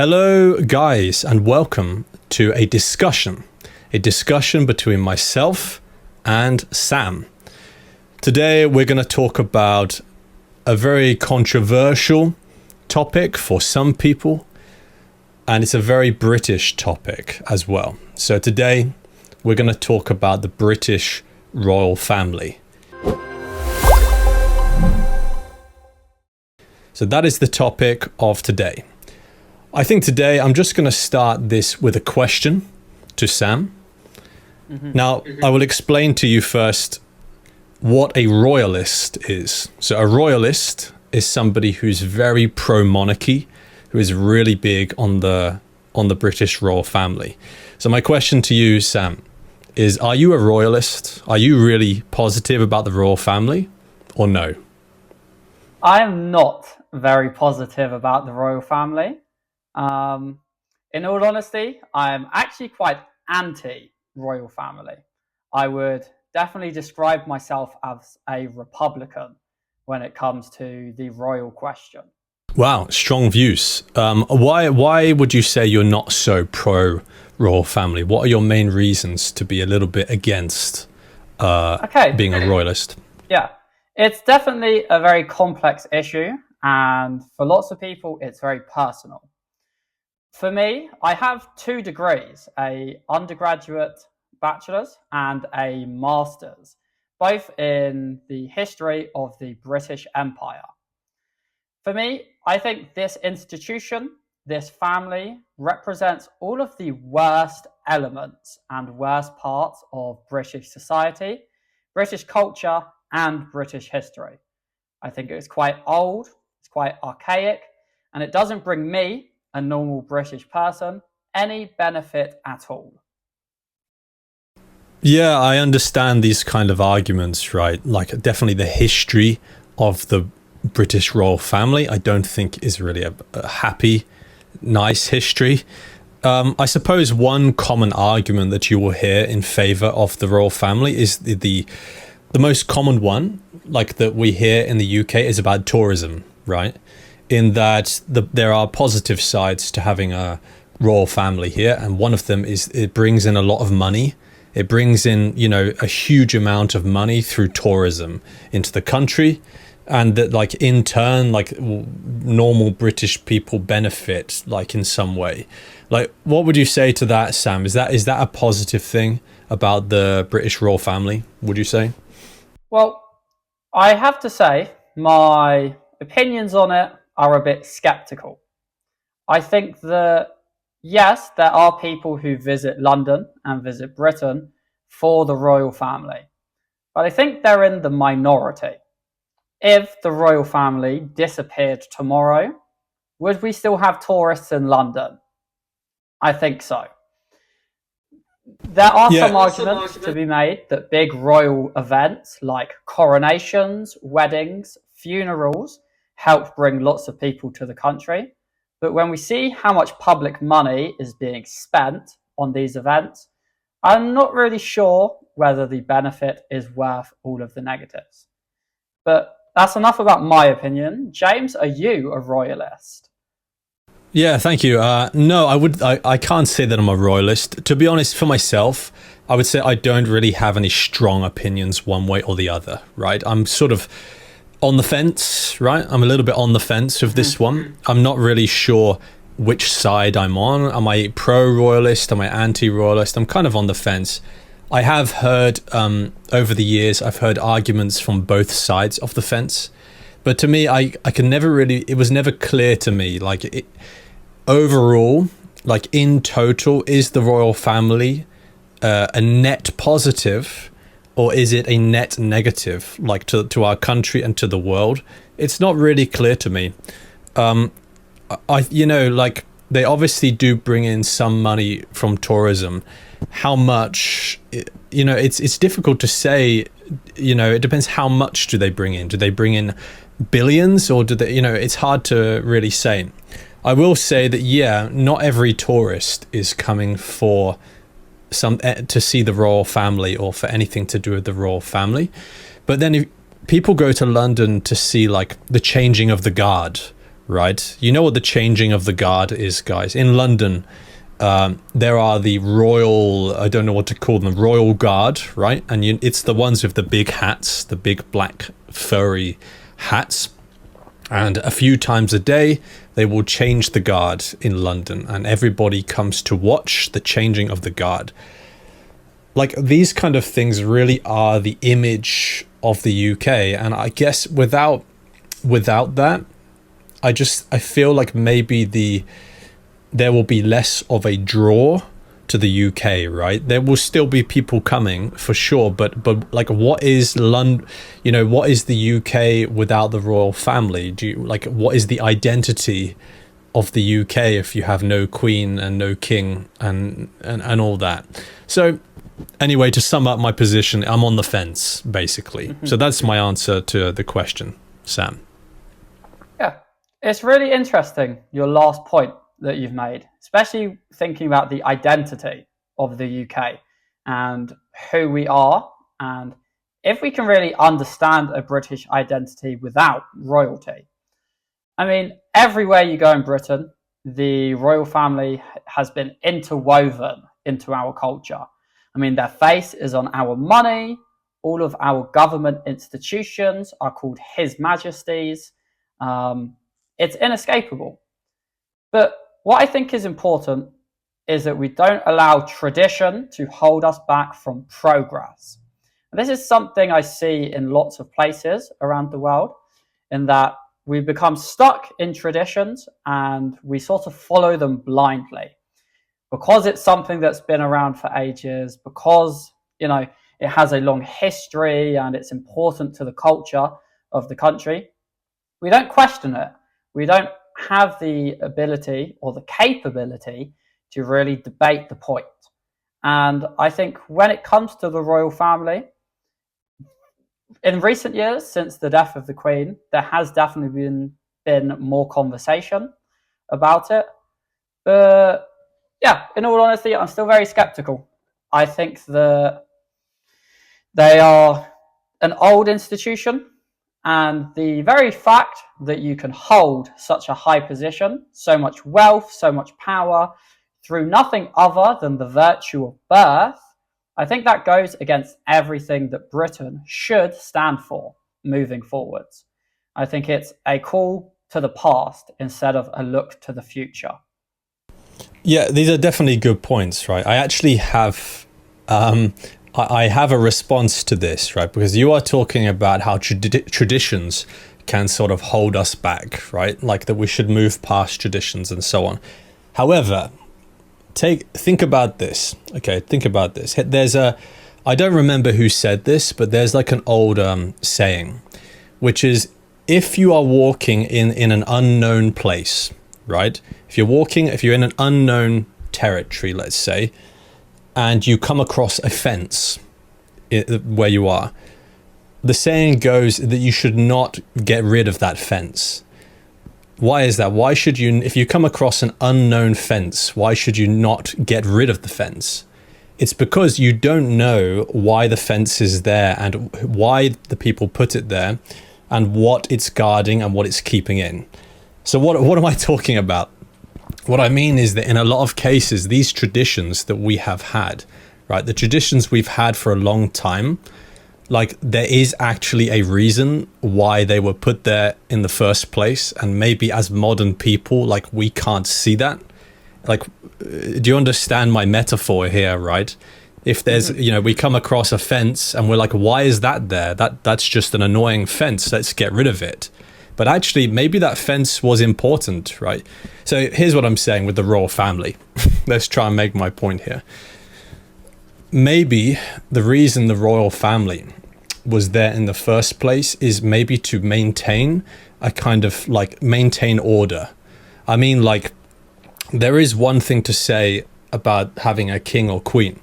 Hello, guys, and welcome to a discussion between myself and Sam. Today, we're going to talk about a very controversial topic for some people, and it's a very British topic as well. So today, we're going to talk about the British royal family. So that is the topic of today. I think today I'm just going to start this with a question to Sam. Now, I will explain to you first what a royalist is. So a royalist is somebody who's very pro-monarchy, who is really big on the British royal family. So my question to you, Sam, is are you a royalist? Are you really positive about the royal family or no? I am not very positive about the royal family. In all honesty, I'm actually quite anti-royal family. I would definitely describe myself as a Republican when it comes to the royal question. Wow, strong views. Why would you say you're not so pro-royal family? What are your main reasons to be a little bit against being a royalist? Yeah, it's definitely a very complex issue, and for lots of people, it's very personal. For me, I have 2 degrees, a undergraduate bachelor's and a master's, both in the history of the British Empire. For me, I think this institution, this family, represents all of the worst elements and worst parts of British society, British culture, and British history. I think it's quite old, it's quite archaic, and it doesn't bring me, a normal British person, any benefit at all. Yeah, I understand these kind of arguments, right? Like definitely the history of the British royal family, I don't think is really a happy, nice history. I suppose one common argument that you will hear in favor of the royal family is the most common one, like that we hear in the UK, is about tourism, right? In that there are positive sides to having a royal family here, and one of them is it brings in a lot of money. It brings in, a huge amount of money through tourism into the country, and that, like, in turn, like, normal British people benefit, like, in some way. Like, what would you say to that, Sam? Is that a positive thing about the British royal family, would you say? Well, I have to say my opinions on it are a bit skeptical. I think that, yes, there are people who visit London and visit Britain for the royal family, but I think they're in the minority. If the royal family disappeared tomorrow, would we still have tourists in London? I think so. There are some arguments to be made that big royal events like coronations, weddings, funerals help bring lots of people to the country. But when we see how much public money is being spent on these events, I'm not really sure whether the benefit is worth all of the negatives. But that's enough about my opinion. James, are you a royalist? Yeah, thank you. No, I can't say that I'm a royalist. To be honest, for myself, I would say I don't really have any strong opinions one way or the other, right? I'm sort of on the fence, right? I'm a little bit on the fence with this one. I'm not really sure which side I'm on. Am I pro-royalist? Am I anti-royalist? I'm kind of on the fence. I have heard, over the years, I've heard arguments from both sides of the fence. But to me, I can never really, it was never clear to me, like, overall, like in total, is the royal family a net positive, or is it a net negative, like to our country and to the world? It's not really clear to me. Like, they obviously do bring in some money from tourism. How much, it's difficult to say. It depends how much do they bring in. Do they bring in billions, or do they, it's hard to really say. I will say that, yeah, not every tourist is coming for to see the royal family or for anything to do with the royal family. But then if people go to London to see, like, the changing of the guard, right? You know what the changing of the guard is, guys. In London, there are the royal, I don't know what to call them, royal guard, right? And it's the ones with the big hats, the big black furry hats. And a few times a day, they will change the guard in London, and everybody comes to watch the changing of the guard. Like, these kind of things really are the image of the UK. And I guess without that, I feel like maybe there will be less of a draw to the UK, right? There will still be people coming for sure, but like, what is London? You know, what is the UK without the royal family? What is the identity of the UK if you have no queen and no king and all that? So anyway, to sum up my position, I'm on the fence, basically. So that's my answer to the question, Sam. Yeah, it's really interesting, your last point that you've made, especially thinking about the identity of the UK and who we are, and if we can really understand a British identity without royalty. I mean, everywhere you go in Britain, the royal family has been interwoven into our culture. I mean, their face is on our money. All of our government institutions are called His Majesty's. It's inescapable. But what I think is important is that we don't allow tradition to hold us back from progress. And this is something I see in lots of places around the world, in that we become stuck in traditions and we sort of follow them blindly. Because it's something that's been around for ages, because, you know, it has a long history and it's important to the culture of the country, we don't question it. We don't have the ability or the capability to really debate the point. And I think when it comes to the royal family, in recent years, since the death of the Queen, there has definitely been more conversation about it. But yeah, in all honesty, I'm still very skeptical. I think that they are an old institution, and the very fact that you can hold such a high position, so much wealth, so much power, through nothing other than the virtue of birth, I think that goes against everything that Britain should stand for moving forwards. I think it's a call to the past instead of a look to the future. Yeah, these are definitely good points, right? I actually have I have a response to this, right? Because you are talking about how traditions can sort of hold us back, right? Like that we should move past traditions and so on. However, think about this. Okay, think about this. I don't remember who said this, but there's like an old saying, which is, if you are walking in an unknown place, right? If you're in an unknown territory, let's say, and you come across a fence where you are, the saying goes that you should not get rid of that fence. Why is that? Why should you, if you come across an unknown fence, why should you not get rid of the fence? It's because you don't know why the fence is there and why the people put it there and what it's guarding and what it's keeping in. So what am I talking about? What I mean is that in a lot of cases, these traditions that we have had, right, the traditions we've had for a long time, like there is actually a reason why they were put there in the first place. And maybe as modern people, like we can't see that. Like, do you understand my metaphor here, right? If there's, you know, we come across a fence and we're like, why is that there? That's just an annoying fence. Let's get rid of it. But actually, maybe that fence was important, right? So here's what I'm saying with the royal family. Let's try and make my point here. Maybe the reason the royal family was there in the first place is maybe to maintain a kind of like maintain order. I mean, like, there is one thing to say about having a king or queen,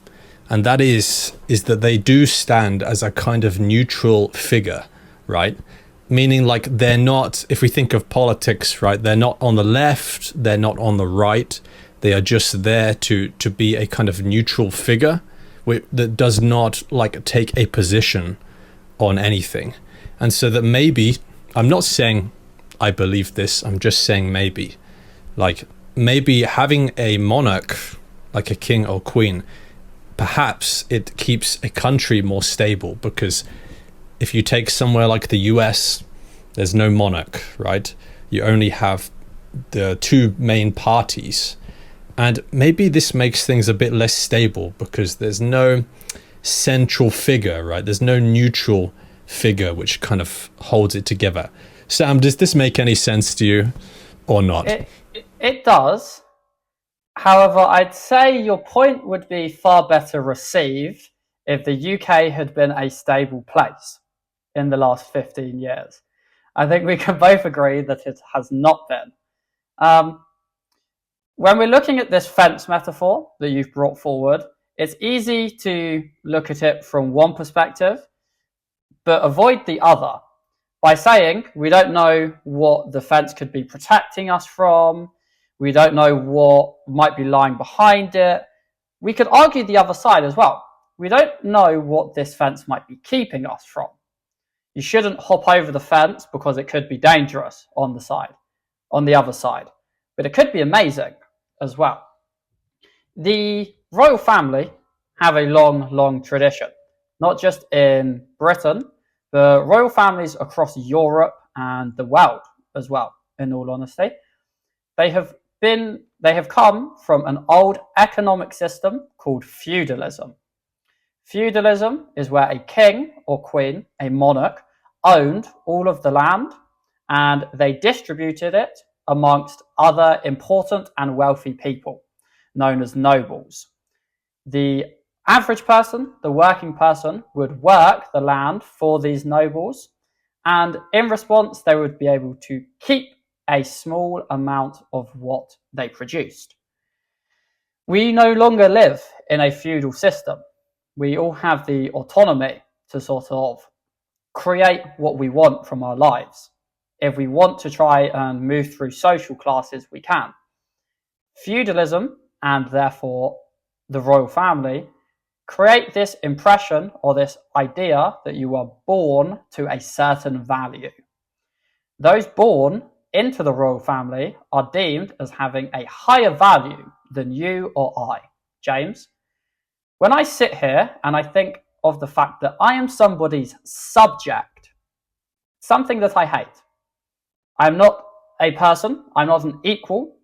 and that is that they do stand as a kind of neutral figure, right? Meaning, like, they're not, if we think of politics, right, they're not on the left, they're not on the right, they are just there to be a kind of neutral figure that does not, like, take a position on anything. And so that maybe, I'm not saying I believe this. I'm just saying maybe. Like, maybe having a monarch, like a king or queen, perhaps it keeps a country more stable, because if you take somewhere like the US, there's no monarch, right? You only have the two main parties. And maybe this makes things a bit less stable because there's no central figure, right? There's no neutral figure which kind of holds it together. Sam, does this make any sense to you or not? It does. However, I'd say your point would be far better received if the UK had been a stable place in the last 15 years. I think we can both agree that it has not been. When we're looking at this fence metaphor that you've brought forward, it's easy to look at it from one perspective, but avoid the other by saying we don't know what the fence could be protecting us from. We don't know what might be lying behind it. We could argue the other side as well. We don't know what this fence might be keeping us from. You shouldn't hop over the fence because it could be dangerous on the other side. But it could be amazing as well. The royal family have a long, long tradition, not just in Britain, but royal families across Europe and the world as well, in all honesty. They have come from an old economic system called feudalism. Feudalism is where a king or queen, a monarch, owned all of the land and they distributed it amongst other important and wealthy people, known as nobles. The average person, the working person, would work the land for these nobles, and in response, they would be able to keep a small amount of what they produced. We no longer live in a feudal system. We all have the autonomy to sort of create what we want from our lives. If we want to try and move through social classes, we can. Feudalism, and therefore the royal family, create this impression or this idea that you are born to a certain value. Those born into the royal family are deemed as having a higher value than you or I. James, when I sit here and I think of the fact that I am somebody's subject, something that I hate. I'm not a person, I'm not an equal,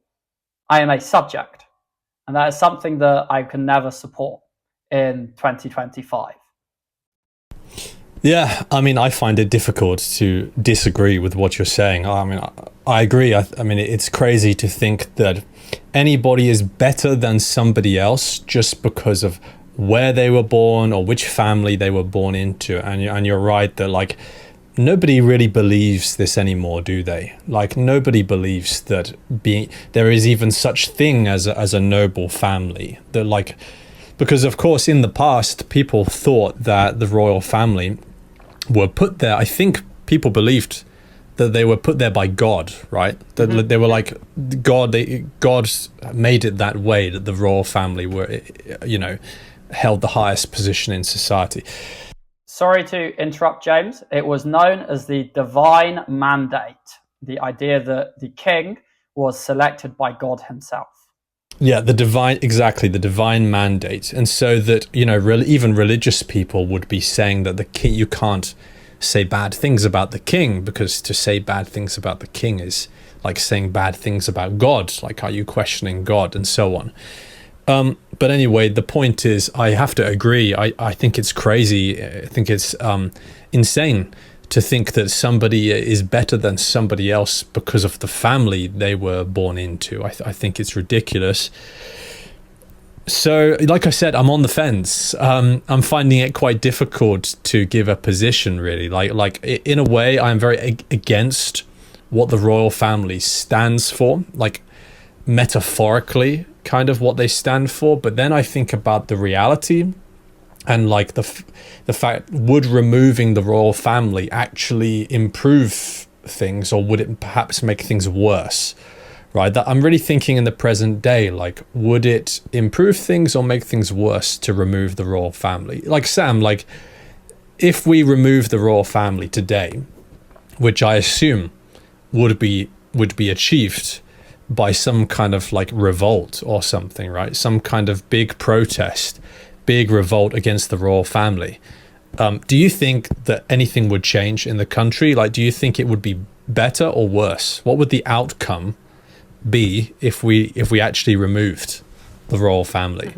I am a subject. And that is something that I can never support in 2025. Yeah, I mean, I find it difficult to disagree with what you're saying. I mean, I agree. I mean, it's crazy to think that anybody is better than somebody else just because of where they were born or which family they were born into. And you're right that, like, nobody really believes this anymore, do they? Like, nobody believes that there is even such thing as a noble family. That, like, because of course in the past people thought that the royal family were put there. I think people believed that they were put there by God, right? That they were like God made it that way, that the royal family were, held the highest position in society. Sorry to interrupt, James. It was known as the divine mandate, the idea that the king was selected by God himself. Yeah, the divine mandate. And so that, even religious people would be saying that the king, you can't say bad things about the king, because to say bad things about the king is like saying bad things about God. Like, are you questioning God, and so on. But anyway, the point is, I have to agree. I think it's crazy. I think it's insane to think that somebody is better than somebody else because of the family they were born into. I think it's ridiculous. So, like I said, I'm on the fence. I'm finding it quite difficult to give a position, really. Like in a way, I'm very against what the royal family stands for, like metaphorically, kind of what they stand for. But then I think about the reality. And like the fact, would removing the royal family actually improve things, or would it perhaps make things worse? Right? That I'm really thinking in the present day, like, would it improve things or make things worse to remove the royal family? Like, Sam, like, if we remove the royal family today, which I assume would be achieved by some kind of like revolt or something, right? Some kind of big protest, big revolt against the royal family. Do you think that anything would change in the country? Like, do you think it would be better or worse? What would the outcome be if we actually removed the royal family?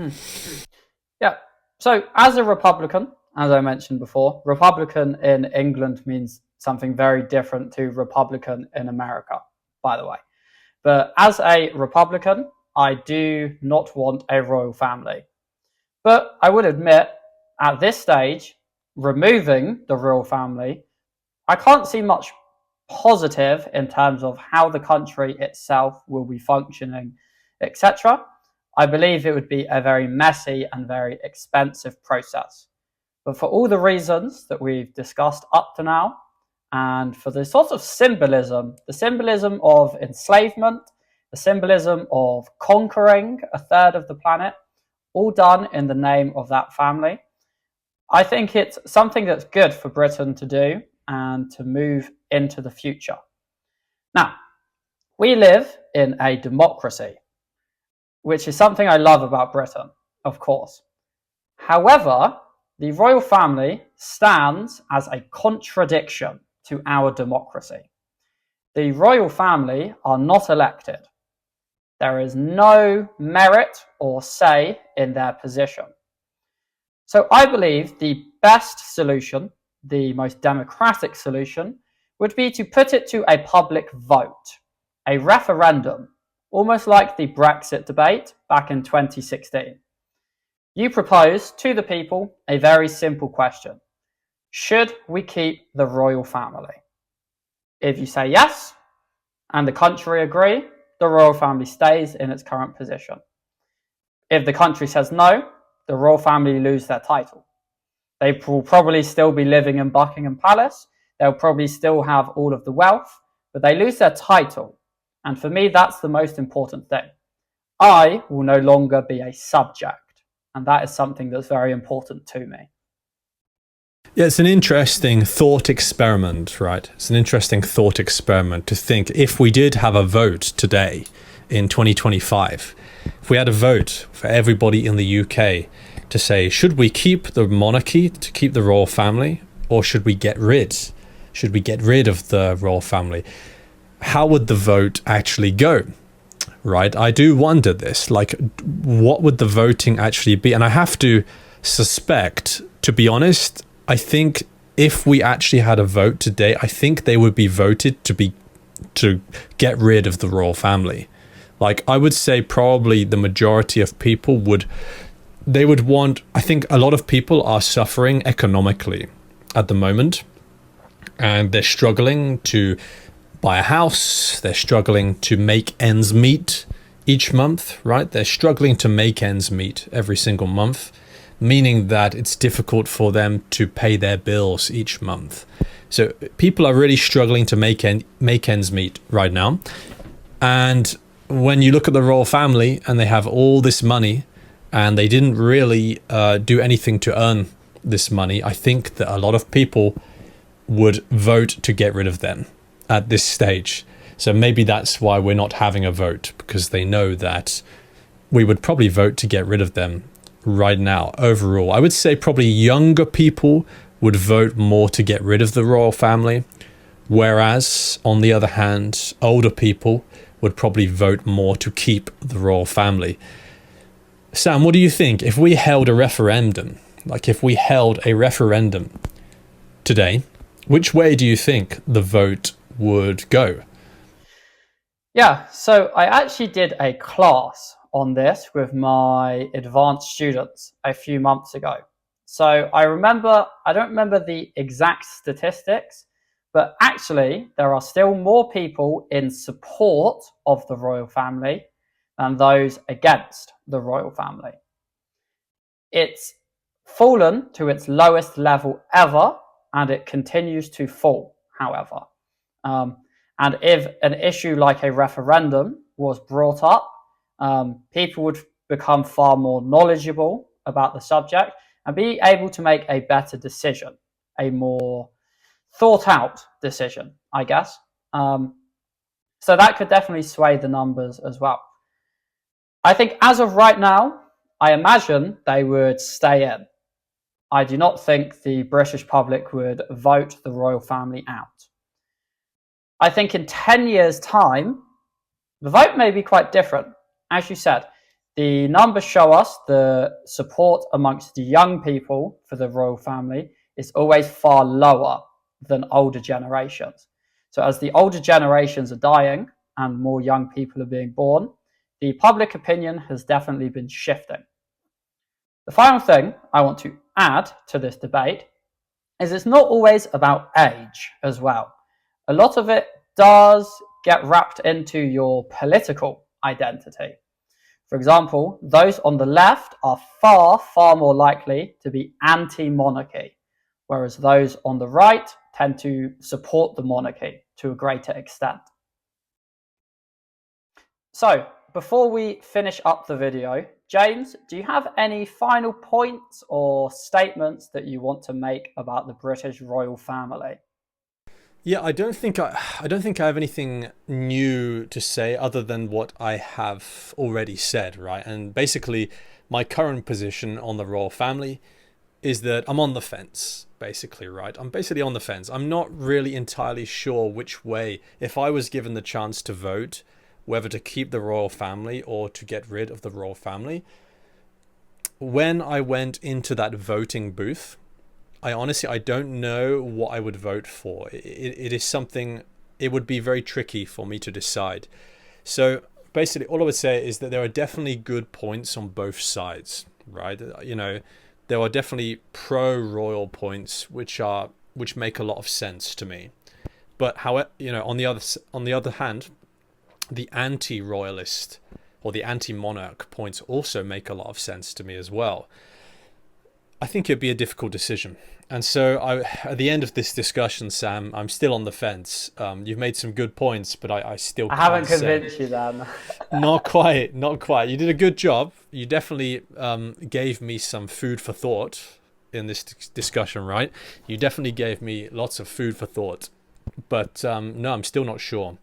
Yeah. So as a Republican, as I mentioned before, Republican in England means something very different to Republican in America, by the way. But as a Republican, I do not want a royal family. But I would admit, at this stage, removing the royal family, I can't see much positive in terms of how the country itself will be functioning, etc. I believe it would be a very messy and very expensive process. But for all the reasons that we've discussed up to now, and for the sort of symbolism, the symbolism of enslavement, the symbolism of conquering a third of the planet, all done in the name of that family, I think it's something that's good for Britain to do and to move into the future. Now, we live in a democracy, which is something I love about Britain, of course. However, the royal family stands as a contradiction to our democracy. The royal family are not elected. There is no merit or say in their position. So I believe the best solution, the most democratic solution, would be to put it to a public vote, a referendum, almost like the Brexit debate back in 2016. You propose to the people a very simple question. Should we keep the royal family? If you say yes, and the country agree, the royal family stays in its current position. If the country says no, the royal family lose their title. They will probably still be living in Buckingham Palace. They'll probably still have all of the wealth, but they lose their title. And for me, that's the most important thing. I will no longer be a subject. And that is something that's very important to me. Yeah, it's an interesting thought experiment, right? It's an interesting thought experiment to think if we did have a vote today in 2025, if we had a vote for everybody in the UK to say, should we keep the monarchy, to keep the royal family, or should we get rid of the royal family? How would the vote actually go? Right? I do wonder this, like, what would the voting actually be? And I have to suspect, to be honest, I think if we actually had a vote today, I think they would be voted to get rid of the royal family. Like, I would say probably the majority of people would want, I think a lot of people are suffering economically at the moment, and they're struggling to buy a house, they're struggling to make ends meet each month, right? They're struggling to make ends meet every single month, meaning that it's difficult for them to pay their bills each month. So people are really struggling to make ends meet right now. And when you look at the royal family and they have all this money and they didn't really do anything to earn this money, I think that a lot of people would vote to get rid of them at this stage. So maybe that's why we're not having a vote, because they know that we would probably vote to get rid of them right now. Overall, I would say probably younger people would vote more to get rid of the royal family, whereas on the other hand, older people would probably vote more to keep the royal family. Sam, what do you think if we held a referendum? Like, if we held a referendum today, which way do you think the vote would go? Yeah, so I actually did a class on this with my advanced students a few months ago. So I don't remember the exact statistics, but actually there are still more people in support of the royal family than those against the royal family. It's fallen to its lowest level ever, and it continues to fall, however. And if an issue like a referendum was brought up, people would become far more knowledgeable about the subject and be able to make a better decision, a more thought out decision, I guess. So that could definitely sway the numbers as well. I think as of right now, I imagine they would stay in. I do not think the British public would vote the royal family out. I think in 10 years' time, the vote may be quite different. As you said, the numbers show us the support amongst the young people for the royal family is always far lower than older generations. So as the older generations are dying and more young people are being born, the public opinion has definitely been shifting. The final thing I want to add to this debate is it's not always about age as well. A lot of it does get wrapped into your political identity. For example, those on the left are far, far more likely to be anti-monarchy, whereas those on the right tend to support the monarchy to a greater extent. So, before we finish up the video, James, do you have any final points or statements that you want to make about the British royal family? Yeah, I don't think I have anything new to say other than what I have already said, right? And basically, my current position on the royal family is that I'm on the fence, basically, right? I'm basically on the fence. I'm not really entirely sure which way, if I was given the chance to vote, whether to keep the royal family or to get rid of the royal family. When I went into that voting booth, I don't know what I would vote for. It is something, it would be very tricky for me to decide. So basically all I would say is that there are definitely good points on both sides, right? You know, there are definitely pro-royal points which make a lot of sense to me. But however, you know, on the other hand, the anti-royalist or the anti-monarch points also make a lot of sense to me as well. I think it'd be a difficult decision. And so at the end of this discussion, Sam, I'm still on the fence. You've made some good points, but I still I can't haven't convinced you then. Not quite, not quite. You did a good job. You definitely gave me some food for thought in this discussion, right? You definitely gave me lots of food for thought. But no, I'm still not sure.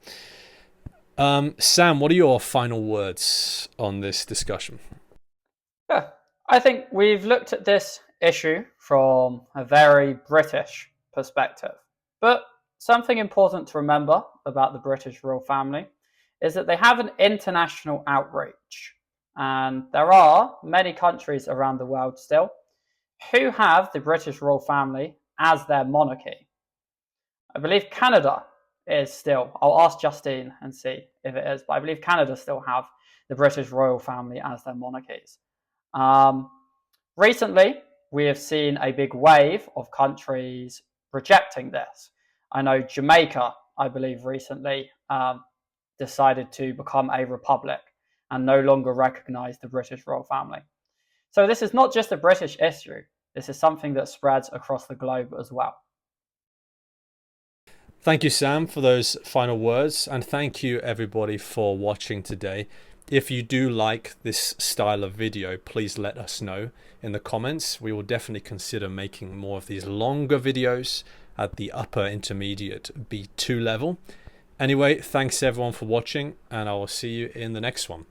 Sam, what are your final words on this discussion? Yeah, I think we've looked at this issue from a very British perspective. But something important to remember about the British royal family is that they have an international outreach. And there are many countries around the world still who have the British royal family as their monarchy. I believe Canada is still, I'll ask Justine and see if it is, but I believe Canada still have the British royal family as their monarchies. Recently, we have seen a big wave of countries rejecting this. I know Jamaica, I believe, recently decided to become a republic and no longer recognize the British royal family. So this is not just a British issue. This is something that spreads across the globe as well. Thank you, Sam, for those final words. And thank you, everybody, for watching today. If you do like this style of video, please let us know in the comments. We will definitely consider making more of these longer videos at the upper intermediate B2 level. Anyway, thanks everyone for watching, and I will see you in the next one.